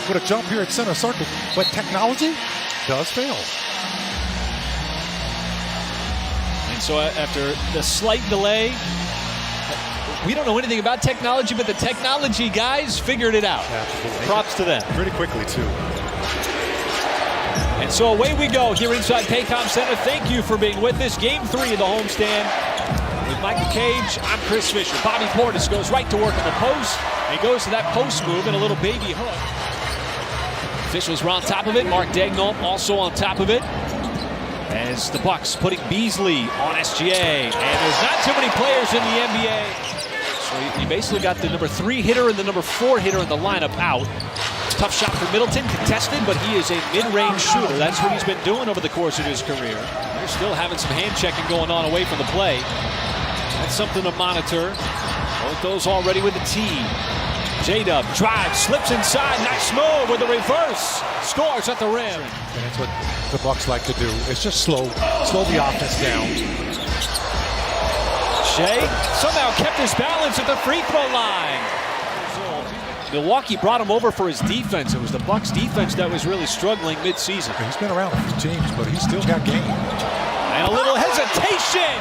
with a jump here at center circle, but technology does fail. And so after the slight delay, we don't know anything about technology, but the technology guys figured it out. Absolutely. Props to them. Pretty quickly, too. And so away we go here inside Paycom Center. Thank you for being with us. Game 3 of the homestand. With Michael Cage, I'm Chris Fisher. Bobby Portis goes right to work in the post. He goes to that post move and a little baby hook. Officials were on top of it. Mark Daigneault also on top of it. As the Bucks putting Beasley on SGA. And there's not too many players in the NBA. So you basically got the number 3 hitter and the number 4 hitter in the lineup out. Tough shot for Middleton, contested, but he is a mid-range shooter. That's what he's been doing over the course of his career. They're still having some hand checking going on away from the play. That's something to monitor. Both those already with the tee. J-Dub drives, slips inside, nice move with the reverse. Scores at the rim. And that's what the Bucks like to do. It's just slow the offense down. Shea somehow kept his balance at the free throw line. Milwaukee brought him over for his defense. It was the Bucks defense that was really struggling mid-season. He's been around a few teams, but he's still got game. And a little hesitation.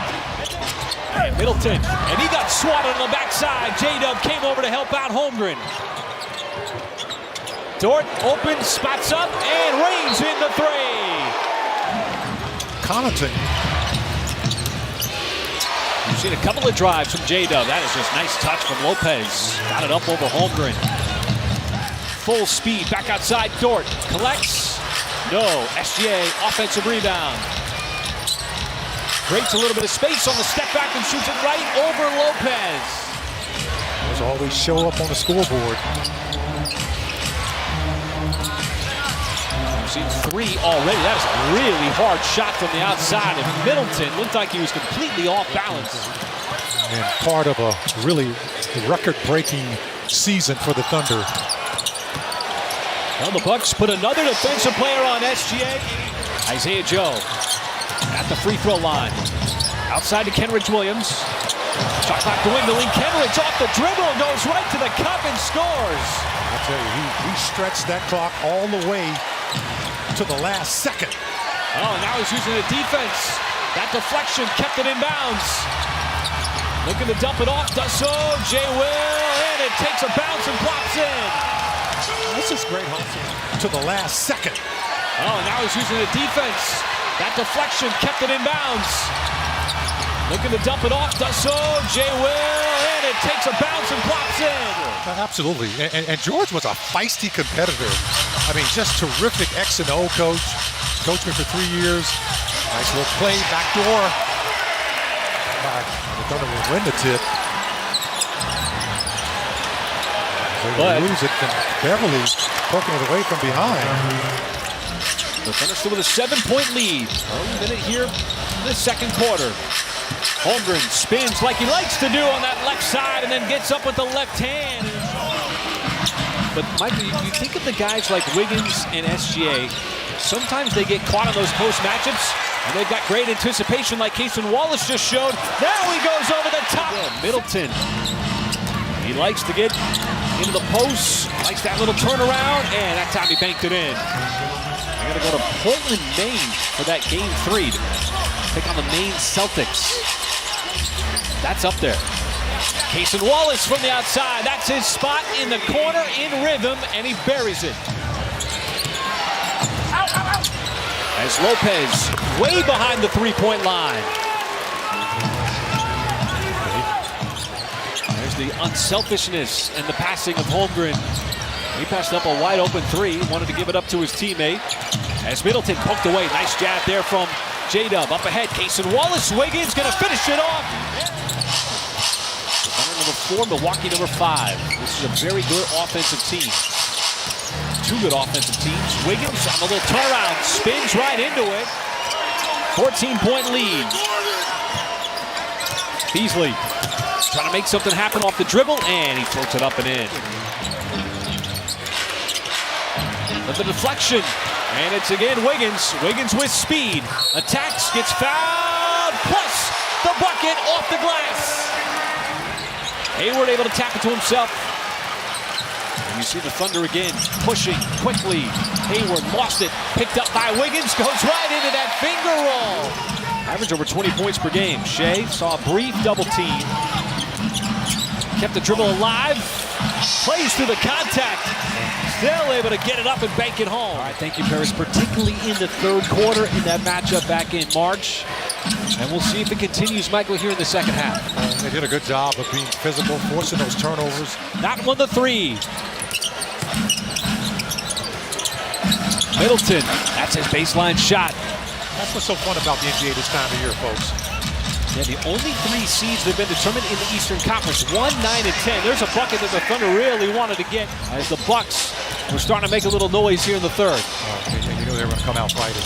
And Middleton, and he got swatted on the backside. J-Dub came over to help out Holmgren. Dort opens, spots up, and rains in the 3. Connaughton. We've seen a couple of drives from J-Dub. That is just nice touch from Lopez. Got it up over Holmgren. Full speed, back outside, Dort collects. No, SGA, offensive rebound. Creates a little bit of space on the step back and shoots it right over Lopez. Those always show up on the scoreboard. We've seen 3 already. That is a really hard shot from the outside. And Middleton looked like he was completely off balance. And part of a really record-breaking season for the Thunder. Well, the Bucks put another defensive player on SGA. Isaiah Joe at the free throw line. Outside to Kenrich Williams. Shot clock dwindling. Kenrich off the dribble, goes right to the cup and scores. I'll tell you, he stretched that clock all the way to the last second. Oh, now he's using the defense. That deflection kept it in bounds. Looking to dump it off, does so. Jay Will, and it takes a bounce and pops in. This is great hustle. To the last second. Oh, now he's using the defense. That deflection kept it in bounds. Looking to dump it off, does so. Jay Will, and it takes a bounce and pops in. Absolutely, and George was a feisty competitor. I mean, just terrific X and O coach. Coached me for 3 years. Nice little play, back door. The Thunder will win the tip. They lose it, and Beverly poking it away from behind. The Thunder still with a 7-point lead. Early minute here in the second quarter. Holmgren spins like he likes to do on that left side and then gets up with the left hand. But Michael, you think of the guys like Wiggins and SGA, sometimes they get caught on those post matchups and they've got great anticipation like Cason Wallace just showed. Now he goes over the top. Middleton, he likes to get into the post, likes that little turnaround, and that time he banked it in. They're going to go to Portland, Maine for that game 3 to pick on the Maine Celtics. That's up there. Cason Wallace from the outside. That's his spot in the corner in rhythm, and he buries it. As Lopez way behind the 3-point line. There's the unselfishness and the passing of Holmgren. He passed up a wide open 3, wanted to give it up to his teammate. As Middleton poked away, nice jab there from J-Dub. Up ahead, Cason Wallace. Wiggins gonna finish it off. Number 4, Milwaukee number 5. This is a very good offensive team. 2 good offensive teams. Wiggins on the little turnaround, spins right into it. 14-point lead. Beasley trying to make something happen off the dribble, and he floats it up and in. But the deflection, and it's again Wiggins. Wiggins with speed. Attacks, gets fouled, plus the bucket off the glass. Hayward able to tap it to himself. And You see the Thunder again, pushing quickly. Hayward lost it, picked up by Wiggins, goes right into that finger roll. Average over 20 points per game. Shea saw a brief double team. Kept the dribble alive, plays through the contact. Still able to get it up and bank it home. All right, thank you, Paris, particularly in the third quarter in that matchup back in March. And we'll see if it continues, Michael, here in the second half. They did a good job of being physical, forcing those turnovers. That one, the three. Middleton, that's his baseline shot. That's what's so fun about the NBA this time of year, folks. Yeah, the only 3 seeds that have been determined in the Eastern Conference, 1, 9, and 10. There's a bucket that the Thunder really wanted to get as the Bucks were starting to make a little noise here in the third. You knew they were going to come out fighting.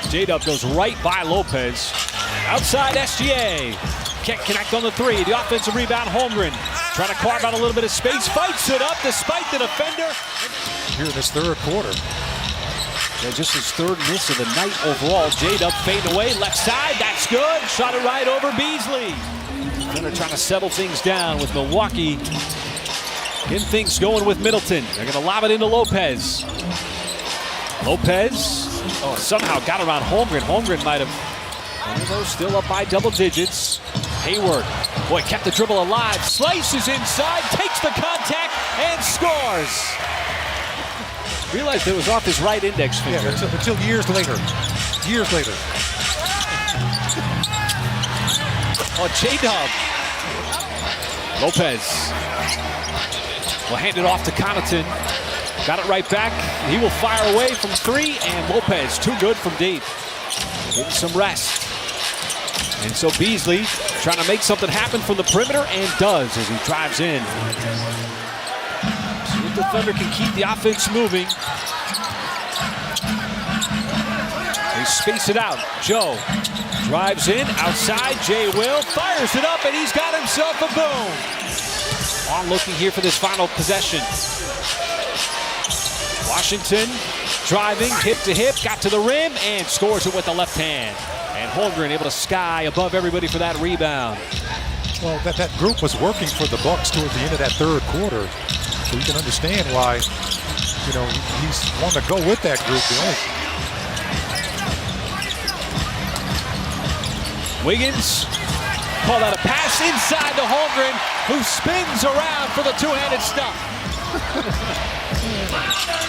J-Dub goes right by Lopez. Outside SGA. Can't connect on the 3. The offensive rebound, Holmgren. Trying to carve out a little bit of space. Fights it up despite the defender. Here in this third quarter. Yeah, just his 3rd miss of the night overall. J-Dub fading away. Left side. That's good. Shot it right over Beasley. They're trying to settle things down with Milwaukee. Getting things going with Middleton. They're going to lob it into Lopez. Lopez somehow got around Holmgren. Holmgren might have, still up by double digits. Hayward, boy, kept the dribble alive. Slices inside, takes the contact, and scores. Realized it was off his right index finger. Yeah, until years later. Years later. J-Dub. Lopez will hand it off to Connaughton. Got it right back. He will fire away from 3, and Lopez too good from deep. Getting some rest. And so Beasley trying to make something happen from the perimeter, and does as he drives in. See if the Thunder can keep the offense moving. They space it out. Joe drives in, outside. Jay Will fires it up, and he's got himself a boom. On looking here for this final possession. Washington driving, hip to hip, got to the rim, and scores it with the left hand. And Holmgren able to sky above everybody for that rebound. Well, that group was working for the Bucks toward the end of that third quarter. So you can understand why, he's wanting to go with that group. Wiggins, call that a pass inside to Holmgren, who spins around for the two-handed stuff.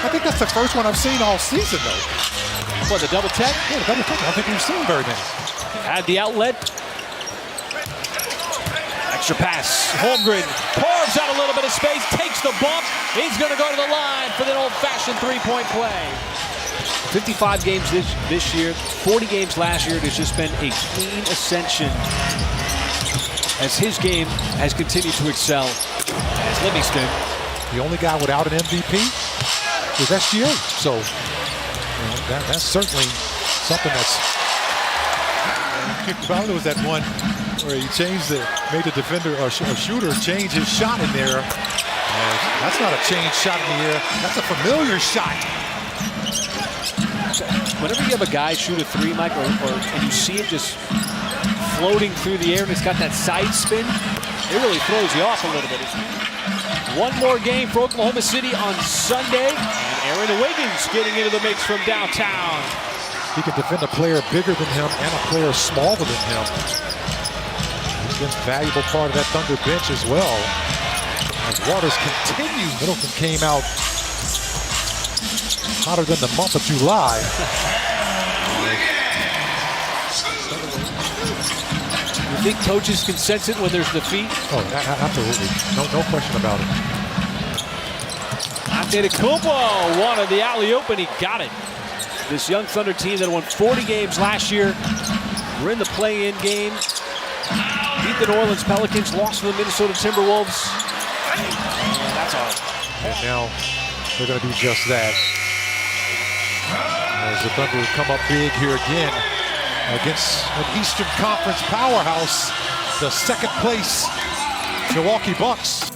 I think that's the first one I've seen all season, though. What, the double tech? Yeah, the double tech. I don't think we've seen very many. Had the outlet. Extra pass. Holmgren carves out a little bit of space, takes the bump. He's going to go to the line for the old-fashioned three-point play. 55 games this year, 40 games last year. It has just been a clean ascension as his game has continued to excel. As Livingston, the only guy without an MVP was SGA. So that's certainly something that's. Probably was that one where he made the defender or shooter change his shot in there. That's not a changed shot in the air. That's a familiar shot. Whenever you have a guy shoot a 3, Mike, and you see him just floating through the air and it's got that side spin, it really throws you off a little bit. One more game for Oklahoma City on Sunday, and Aaron Wiggins getting into the mix from downtown. He can defend a player bigger than him and a player smaller than him. He's been a valuable part of that Thunder bench as well. As Waters continues, Middleton came out hotter than the month of July. You think coaches can sense it when there's defeat? Oh, absolutely. No question about it. Antetokounmpo wanted the alley-oop, and he got it. This young Thunder team that won 40 games last year. We're in the play-in game. Beat the New Orleans Pelicans, lost to the Minnesota Timberwolves. And that's all. And now they're going to do just that. As the Thunder will come up big here again against an Eastern Conference powerhouse, the second place Milwaukee Bucks.